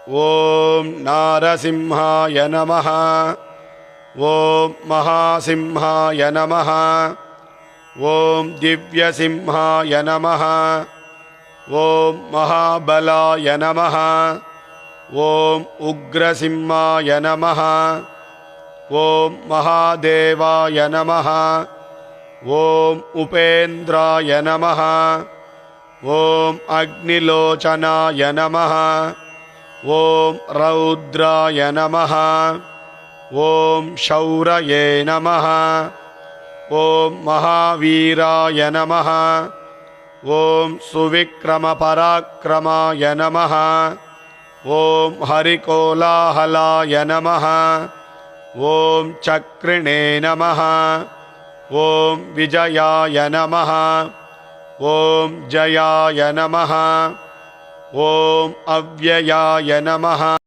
ॐ नारसिंहाय नमः। ॐ महासिंहाय नमः। ॐ दिव्यसिंहाय नमः। ॐ महाबलाय नमः। ॐ उग्रसिंहाय नमः। ॐ महादेवाय नमः। ॐ उपेन्द्राय नमः। ॐ अग्निलोचनाय नमः। ॐ रौद्राय नमः। ॐ शौरये नमः। ॐ महावीराय नमः। ॐ सुविक्रमपराक्रमाय नमः। ॐ हरिकोलाहलाय नमः। ॐ चक्रिणे नमः। ॐ विजयाय नमः। ॐ जयाय नमः। ॐ अव्ययाय नमः।